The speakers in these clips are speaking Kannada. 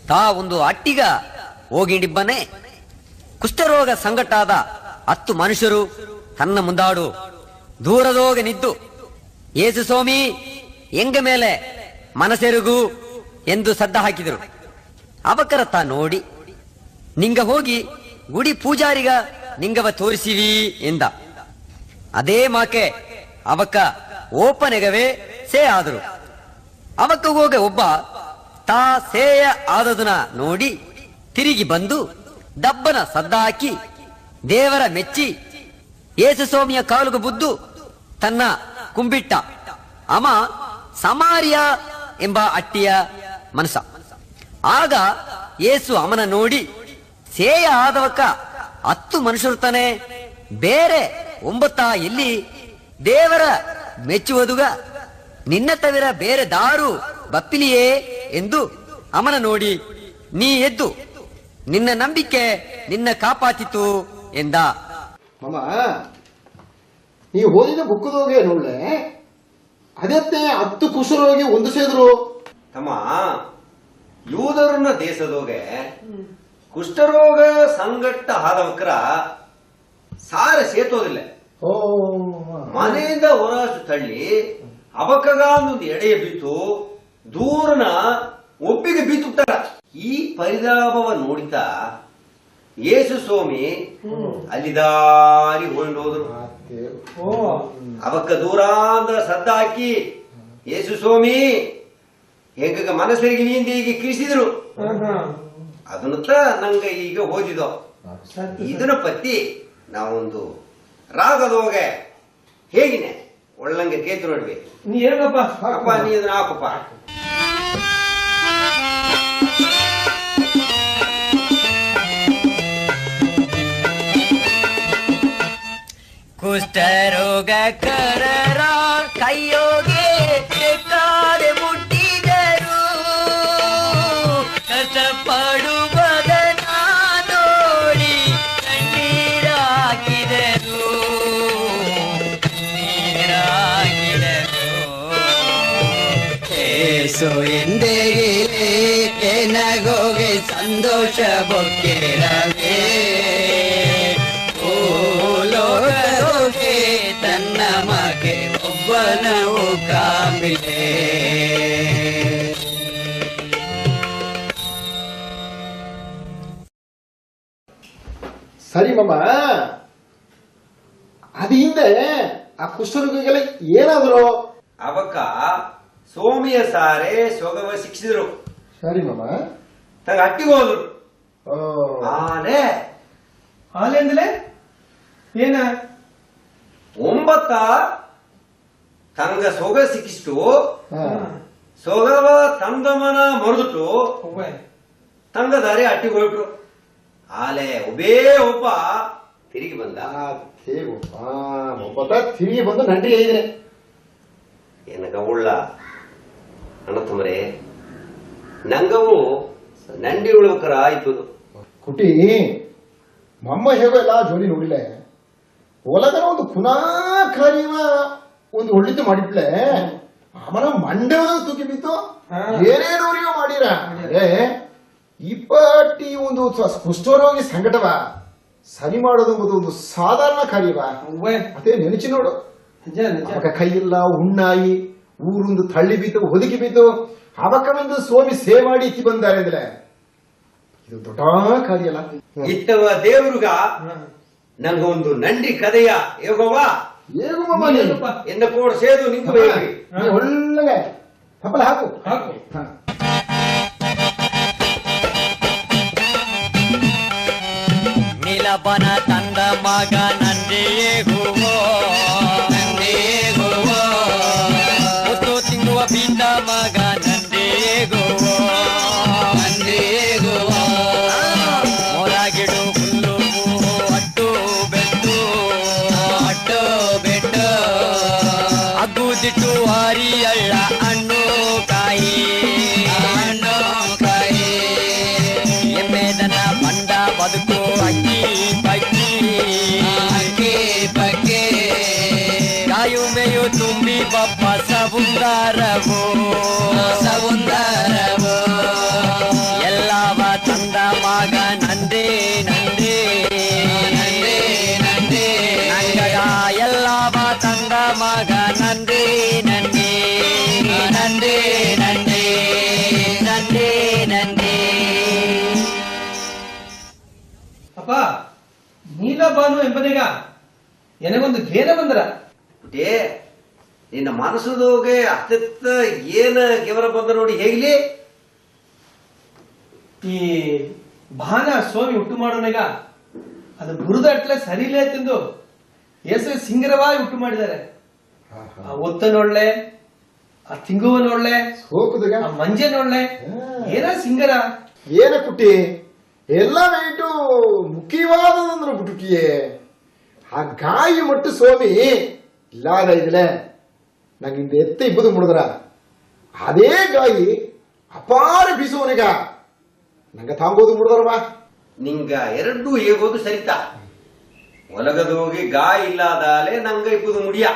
ತಾ ಒಂದು ಅಟ್ಟಿಗ ಹೋಗಿಂಡಿಬ್ಬನೆ ಕುಷ್ಠರೋಗ ಸಂಗಟಾದ 10 ಮನುಷ್ಯರು ತನ್ನ ಮುಂದಾಡು ದೂರದೋಗ ನಿದ್ದು ಏಸು ಸ್ವಾಮಿ ಎಂಗ ಮೇಲೆ ಮನಸೆರುಗು ಎಂದು ಸದ್ದ ಹಾಕಿದರು. ಅವಕರ ತಾ ನೋಡಿ ನಿಂಗ ಹೋಗಿ ಗುಡಿ ಪೂಜಾರಿಗ ನಿಂಗವ ತೋರಿಸಿವಿ ಎಂದ. ಅದೇ ಮಾಕೆ ಅವಕ್ಕ ಓಪನೆಗವೇ ಸೇ ಆದರು. ಅವಕ್ಕ ಹೋಗ ಒಬ್ಬ ತಾ ಸೇಯ ಆದದನ ನೋಡಿ ತಿರುಗಿ ಬಂದು ದಬ್ಬನ ಸದ್ದ ಹಾಕಿ ದೇವರ ಮೆಚ್ಚಿ ಏಸು ಸ್ವಾಮಿಯ ಕಾಲುಗ ಬುದ್ದು ತನ್ನ ಕುಂಬಿಟ್ಟ. ಅಮ ಸಮಾರ್ಯ ಎಂಬ ಅಟ್ಟಿಯ ಮನಸ. ಆಗ ಏಸು ಅಮನ ನೋಡಿ ಸೇಯ ಆದವಕ್ಕ 10 ಮನುಷ್ಯರು ತಾನೆ, ಬೇರೆ 9 ಎಲ್ಲಿ ದೇವರ ಮೆಚ್ಚುವುದುಗ ನಿನ್ನ ತವಿರ ಬೇರೆ ದಾರು ಬಪ್ಪಿಲಿಯೇ ಎಂದು ಅಮನ ನೋಡಿ ನೀ ಎದ್ದು ನಿನ್ನ ನಂಬಿಕೆ ನಿನ್ನ ಕಾಪಾತಿತು ಎಂದ. ಮಮ್ಮ ನೀ ಓದಿದ ಬುಕ್ಕದೋಗೆ ನೋಡ್ಲೆ ಅದತ್ತೆ 10 ಕುಶರೋಗಿ ಒಂದು ಸೇದ್ರು ತಮ್ಮ ಯೂದರನ ದೇಶದೋಗೆ ಕುಷ್ಠರೋಗ ಸಂಗಟ್ಟ ಆದವಕ್ರ ಸಾರ ಸೇತೋದಿಲ್ಲ. ಮನೆಯಿಂದ ಹೊರಾಸು ತಳ್ಳಿ ಅವಕಗ ಒಂದು ಎಡೆಯ ಬೀತು ದೂರನ ಒಪ್ಪಿಗೆ ಬೀತುತ್ತಾರ. ಈ ಪರಿದಾಪವ ನೋಡಿತಾ ಯೇಸು ಸ್ವಾಮಿ ಅಲ್ಲಿ ದಾರಿ ಹೋದ್ರು. ಅವಕ್ಕ ದೂರಾಂದ್ರ ಸದ್ದ ಹಾಕಿ ಯೇಸು ಸ್ವಾಮಿ ಹೆಂಗ ಮನಸ್ಸರಿಗೆ ನೀಂದ ಈಗ ಕಿಳಿಸಿದ್ರು. ಅದನ್ನತ್ತ ನಂಗೆ ಈಗ ಓದಿದೋ ಇದನ್ನ ಪತ್ತಿ ನಾವೊಂದು ರಾಗದೋಗೆ ಹೇಗಿನೆ ಒಳ್ಳಂಗೆ ಕೇತು ನೋಡ್ವಿ. ನೀ ಏನಪ್ಪ ಅಪ್ಪ ನೀ ಅದನ್ನ ಹಾಕಪ್ಪ. ಕುಷ್ಠರೋಗ ಕರರ ಕೈಯೋಗೆ ಬೇಕಾದೆ ಮುಟ್ಟಿದರು ಕಷ್ಟಪಡುವುದನ್ನ ನೋಡಿ ಕಣ್ಣೀರಾಕಿದರು ಏಸು ಎಂದೆಗಿಲೆ ಕೆನಗೋಗೆ ಸಂತೋಷ ಬೊಕ್ಕಿರವೇ ತನ್ನ ಮಗೆ ಒಬ್ಬನವು ಕಾಮಿಲೆ. ಸರಿ ಮಮ್ಮ, ಅದು ಹಿಂದೆ ಆ ಕುಷ್ಠರೋಗಿಗೆಲ್ಲ ಏನಾದ್ರು? ಅವಕ್ಕ ಸೋಮಿಯ ಸಾರೆ ಸೊಗವ ಶಿಕ್ಷಿದ್ರು. ಸರಿ ಮಮ್ಮ. ತಗ ಅಟ್ಟಿಗೆ ಹೋದ್ರು. ಆಲೆ ಆಲೆಂದಲೇ ಏನ 9 ತಂಗ ಸೊಗ ಸಿಕ್ಕಿಸ್ತು. ಸೊಗವ ತಂದಮನ ಮರೆದುಟ್ಟು ತಂಗ ದಾರಿ ಅಟ್ಟಿಗೆ ಹೋಗ್ಬಿಟ್ರು. ಆಲೆ ಒಬ್ಬೇ ಒಬ್ಬ ತಿರುಗಿ ಬಂದ. ಒಬ್ಬ ತಿರುಗಿ ಬಂದು ನಂಟಿ ಹೇಳಿದ್ರೆ ಏನಗ ಉಳ್ಳ ಅಣ್ಣತಮ್ಮರೇ ನಂಗವು ನಂಡಿ ಉಳ್ಬೇಕಾರ ಆಯ್ತು. ಕುಟಿ ಮಮ್ಮ ಹೇಗಲ್ಲ ಜೋಲಿ ನೋಡಿಲ್ಲ. ಒಲಗನ ಒಂದು ಪುನಃ ಕಾರ್ಯವ ಒಂದು ಒಳ್ಳಿದ್ದು ಮಾಡಿಟ್ಲೆ ಅವನ ಮಂಡ್ಯದ ತೂಕಿ ಬಿತ್ತು ಏನೇನವರಿಗೂ ಮಾಡಿರ. ಇಪ್ಪಟ್ಟಿ ಒಂದು ಕುಷ್ಠರೋಗಿ ಸಂಕಟವ ಸರಿ ಮಾಡೋದು ಎಂಬುದು ಒಂದು ಸಾಧಾರಣ ಕಾರ್ಯವ. ಅದೇ ನೆನಚಿ ನೋಡು. ಕೈ ಇಲ್ಲ ಹುಣ್ಣಾಯಿ ಊರೊಂದು ತಳ್ಳಿ ಬಿತ್ತು ಒದಗಿ ಬಿತ್ತು ಅವಕ್ಕವೆಂದು ಸ್ವಾಮಿ ಸೇವೆ ಮಾಡಿ ಇತ್ತಿ ಬಂದಾರೆ ಅಂದ್ರೆ ಇದು ದೊಡ್ಡ ಕಾರ್ಯ ಅಲ್ಲ. ಇತ್ತವ ದೇವರುಗ ನಂಗ ಒಂದು ನಂಡಿ ಕದೆಯ ಹೇಗೋವಾ ಎನ್ನ ಕೋಡ್ ಸೇದು ನಿಂತು ಒಳ್ಳೆ ಹಪ್ಪಲ ಹಾಕು ಹಾಕು. ನಿಲಬನ ತಂದ ಮಗ ನಂದಿಯೇ ಹೂವೋ ನಂದಿಯೇ ಹೂವೋ ಮುತ್ತು ತಿಂಗುವ ಬಿದ್ದ ಮಗ ನಂದಿಯೇ ಹೂವೋ ನಂದಿಯೇ ಹೂವೋ ಮೊಳಗಿಡು ಹುಲ್ಲು ಅಟ್ಟು ಬೆಟ್ಟು ಅಟ್ಟು ಬೆಟ್ಟು ಅಗ್ಗುದಿಟ್ಟು ಹಾರಿ ಅಳ್ಳ ಹಣ್ಣು ಕಾಯಿ ಹಣ್ಣು ಕಾಯಿ ಎಮ್ಮೆದನ ಬಂದ ಬದುಕು ಅಕ್ಕಿ ಬಕ್ಕಿ ಅಕ್ಕಿ ಬಕ್ಕೆ ನೀರು ತುಂಬಿ ಬಪ್ಪ ಸೌಂದರವೋ ಸೌಂದರವೋ ಎಲ್ಲವ ತಂದ ಮಗ ನಂದೇ ನಂದೇ ನಂದೇ ನಂದೇ ನಂಗಗ ಎಲ್ಲವ ತಂದ ಮಗ ನಂದೇ ನಂದೇ ನಂದೇ ನಂದೇ ನಂದೇ ನಂದೇ. ಅಪ್ಪ ನೀಲಬಾನು ಎಂಬನಿಗ ನನಗೊಂದು ಘೇನ ಬಂದರ ಪುಟೇ, ನಿನ್ನ ಮನಸ್ಸುದೋಗೆ ಅತ್ಯಂತ ಏನ ಗೆವರ ಬಂದ ನೋಡಿ ಹೇಗ್ಲಿ. ಈ ಬಾನ ಸ್ವಾಮಿ ಹುಟ್ಟು ಮಾಡೋನಗ ಅದು ಬುರುದಟ್ಲೆ ಸರಿಲೇ ತಿಂದು ಏಸು ಸಿಂಗರವಾಗಿ ಹುಟ್ಟು ಮಾಡಿದ್ದಾರೆ. ಆ ಒತ್ತನೊಳ್ಳೆ, ಆ ತಿಂಗುವನೊಳ್ಳೆ, ಹೋಗುದುಗ ಆ ಮಂಜನೊಳ್ಳೆ, ಏನ ಸಿಂಗರ ಏನ ಕುಟ್ಟಿ ಎಲ್ಲ ವೇಟು ಮುಖ್ಯವಾದದಂದ್ರು ಬುಟುಕಿಯೇ ಆ ಗಾಯಿ ಮಟ್ಟು ಸ್ವಾಮಿ ಇಲ್ಲಾದ ಇದ್ಲೆ ನಂಗಿಂದ ಎತ್ತ ಇಬ್ಬದು ಮುಡಿದ್ರ ಅದೇ ಗಾಯಿ ಅಪಾರ ಬೀಸುವನಿಗ ನಂಗ ತಾಂಗೋದು ಮುಡಿದ್ರವಾ. ನಿಂಗ ಎರಡೂ ಹೇಗೋದು ಸರಿತಾ. ಒಲಗದೋಗಿ ಗಾಯ ಇಲ್ಲದಾಲೆ ನಂಗ ಇಪ್ಪದು ಮುಡಿಯ.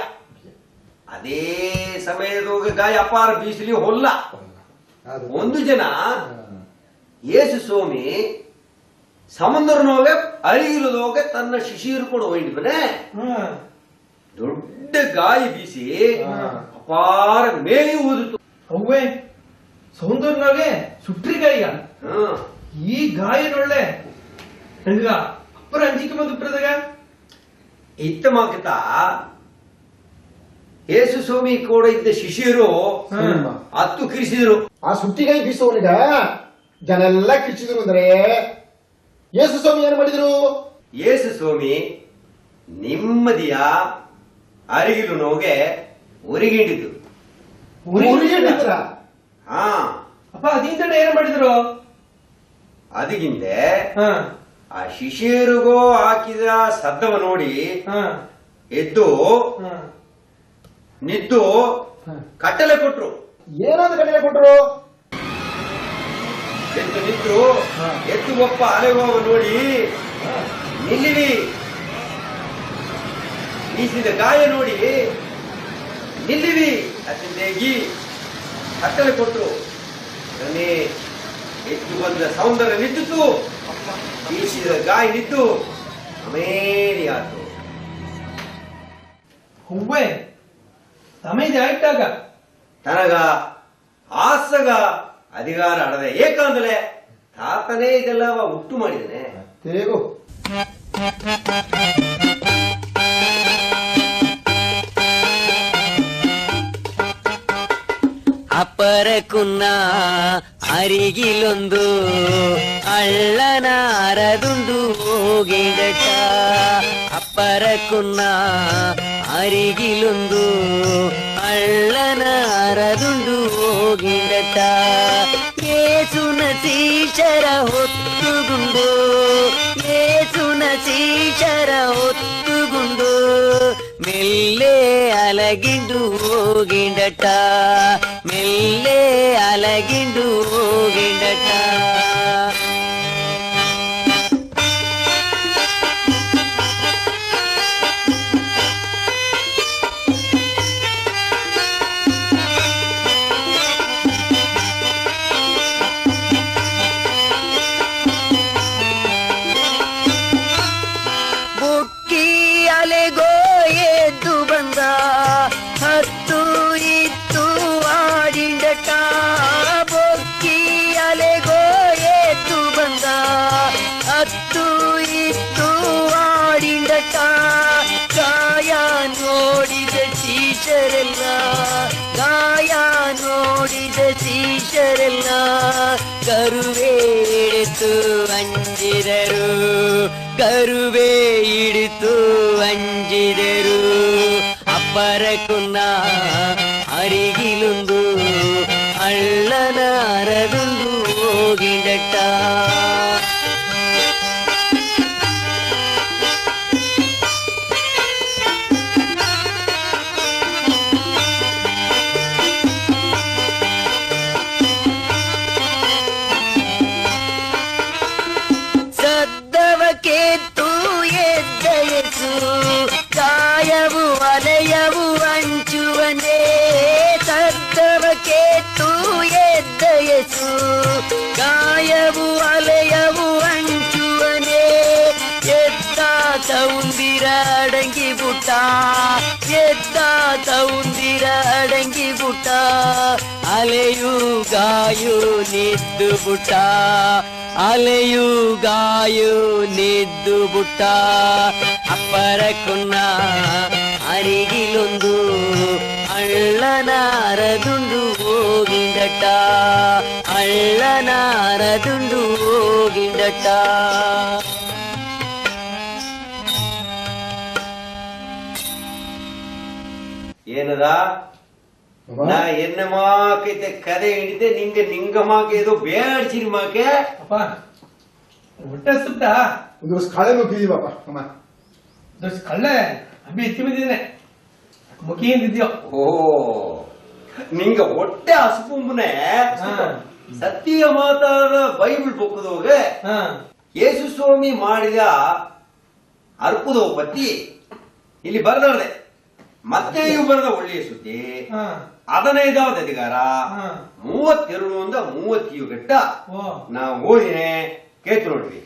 ಅದೇ ಸಮಯದೋಗಿ ಗಾಯ ಅಪಾರ ಬೀಸಲಿ ಹೊಲ್ಲ. ಒಂದು ಜನ ಯೇಸು ಸ್ವಾಮಿ ಸಮುದ್ರನೋಗೆ ಅಳಿಗಿಲದೋಗೆ ತನ್ನ ಶಿಶಿರ್ಕೊಂಡು ಹೋಗಿದ್ವನೆ. ದೊಡ್ಡ ಗಾಯ ಬೀಸಿ ಅಪಾರ ಮೇಲಿ ಊದಿತು. ಅವ್ವೇ ಸೌಂದರ್ಯನಾಗೆ ಸುಟ್ರಿ ಗಾಯಿಗ ಈ ಗಾಯನೊಳ್ಳೆ ನಂಗ ಅಪ್ಪರ ಅಂಜಿಕೆ ಬಂದು ಬಿಟ್ಟದಾಗ ಇತ್ತ ಮಾಕಿತ ಯೇಸು ಸ್ವಾಮಿ ಕೂಡ ಇದ್ದ ಶಿಷ್ಯರು ಹತ್ತು ಕಿರಿಸಿದ್ರು. ಆ ಸುಟ್ಟಿಗೈ ಬೀಸುವನಿಗ ಜನ ಎಲ್ಲ ಕಿಚ್ಚಿದ್ರು ಅಂದ್ರೆ ಯೇಸು ಸ್ವಾಮಿ ಏನ್ ಮಾಡಿದ್ರು? ಯೇಸು ಸ್ವಾಮಿ ನೆಮ್ಮದಿಯ ಅರಿಗಿಲು ನೋಗೆ ಉರಿಗಿಂಡಿದ್ದು. ಉರಿಗಿಂಡಿದ್ರ? ಹಾ, ಅಪ್ಪ ಅದಿಂತ ಏನ್ ಮಾಡಿದ್ರು? ಅದಕ್ಕಿಂತೆ ಆ ಶಿಷ್ಯರಿಗೂ ಹಾಕಿದ ಸದ್ದವ ನೋಡಿ ಎದ್ದು ನಿಂತು ಕಟ್ಟಲೆ ಕೊಟ್ರು. ಏನಾದ್ರು ಕಟ್ಟಲೆ ಕೊಟ್ರು? ಎದ್ದು ನಿಂತು ಎದ್ದು ಒಪ್ಪ ಅಲೆಗೋವ ನೋಡಿ ನಿಲ್ಲಿವಿ, ಬೀಸಿದ ಗಾಯ ನೋಡಿ ನಿಲ್ಲಿವಿ ಅತಿಂದೇಗಿ ಕಟ್ಟಲೆ ಕೊಟ್ರು. ಅದನ್ನೇ ಎದ್ದು ಬಂದ ಸೌಂದರ್ಯ ನಿಂತಿತು, ಬೀಸಿದ ಗಾಯ ನಿಂತು ಅಮೇರಿ ಆತು. ಹೂವೇ ಸಮಯ ಆಯ್ತಾಗ ತನಗ ಆಸಗ ಅಧಿಕಾರ ಅಡದೆ ಏಕಂದ್ರೆ ತಾತನೇ ಇದೆಲ್ಲ ಹುಟ್ಟು ಮಾಡಿದನೆ. ತೇಗು ಅಪ್ಪರಕುನ್ನ ಅರಿಗಿಲೊಂದು ಅಳ್ಳನ ಅರದುಂಡು ಹೋಗಿಡಟ. ಅಪ್ಪರಕುನ್ನ ಅರಿಗಿಲೊಂದು ಅಳ್ಳನ ಅರದುಂಡು ಹೋಗಿಡಟ. ಏಸುನ ಸೀಶರ ಹೊತ್ತುಗುಂಡು, ಏಸುನ ಸೀಶರ ಹೊತ್ತುಗುಂಡು ಮೆಲ್ಲೆ ಅಲಗಿಂಡು ಹೋಗಿಂಡಟ, ಮೆಲ್ಲೆ ಅಲಗಿಂಡು ಹೋಗಿಂಡಟ. ಬುಕ್ಕಿ ಅಲೆಗೋ ಎದ್ದು ಬಂದ, ಹತ್ತು ಇತ್ತು ಆಡಿಂಡಟ. ಬೊಕ್ಕಿ ಅಲೆಗೋ ಎದ್ದು ಬಂದ, ಹತ್ತು ಇತ್ತು ಆಡಿಂಡಟ. ಗಾಯ ನೋಡಿದ ಶೀಶರೆಲ್ಲ, ಗಾಯ ನೋಡಿದ ಶೀಶರೆಲ್ಲ ಕರುವೆ ಹಿಡಿತು ಅಂಜಿದರು, ಕರುವೆ ಹಿಡಿತು ಅಂಜಿದರು. ಅಪ್ಪರಕುನ್ನ ಅರಿಗಿಲೊಂದು ಅಳ್ಳನ ಅರದುಂಡು ಹೋಗಿಡಟ. ಸದ್ದವಕೇತು ಎದ್ದಯಸು, ಗಾಯವು ಅಲೆಯವು ಅಂಚು ಇತ್ತ ತೌಂದಿರ ಅಡಂಗಿ ಬುಟ್ಟ ಅಲೆಯು ಗಾಯು ನಿದ್ದು ಬುಟ್ಟ ಅಲೆಯು ಗಾಯು ನಿದ್ದು ಬುಟ್ಟ ಅಪ್ಪರ ಕುನ್ನ ಅರಿಗಿಲೊಂದು ಅಳ್ಳನಾರದುಂಡು ಹೋಗಿಂದಟ ಅಳ್ಳನಾರದುಂಡು ಹೋಗಿಂದಟ ಏನದ ನಾ ಎನ್ನ ಮಾಕೈತೆ ಕದೆ ಹಿಡಿತೆ ನಿಂಗೆ ನಿಂಗಮಾಕೆ ಇದು ಬೇಡ್ಸಿರಿ ಮಾಕೆ ಅಪ್ಪ ಹೊಟ್ಟೆ ಸುತ್ತ ಒಂದು ವರ್ಷ ಕಾಳೆ ಮಕ್ಕಿದೀವಪ್ಪ ಅಮ್ಮ ದೊಡ್ಡ ಕಳ್ಳೆ ಅಬ್ಬಿ ಎತ್ತಿ ಬಂದಿದ್ದೇನೆ ಮುಖಿಯಿಂದಿದ್ಯೋ ಓ ನಿಂಗೆ ಹೊಟ್ಟೆ ಹಸುಪುಂಬನೆ ಸತ್ಯ ಮಾತಾಡ ಬೈಬಲ್ ಬುಕ್ಕದೋಗ ಯೇಸು ಸ್ವಾಮಿ ಮಾಡಿದ ಅರ್ಪುದೋ ಪತ್ತಿ ಇಲ್ಲಿ ಬರೆದಾಡೆ ಮತ್ತೆ ಇವು ಬರೆದ ಒಳ್ಳೆಯ ಸುದ್ದಿ 15வது ಅಧಿಕಾರ 32 30 ಗಟ್ಟ ನಾ ಓದಿನೇ ಕೇತು ನೋಡ್ರಿ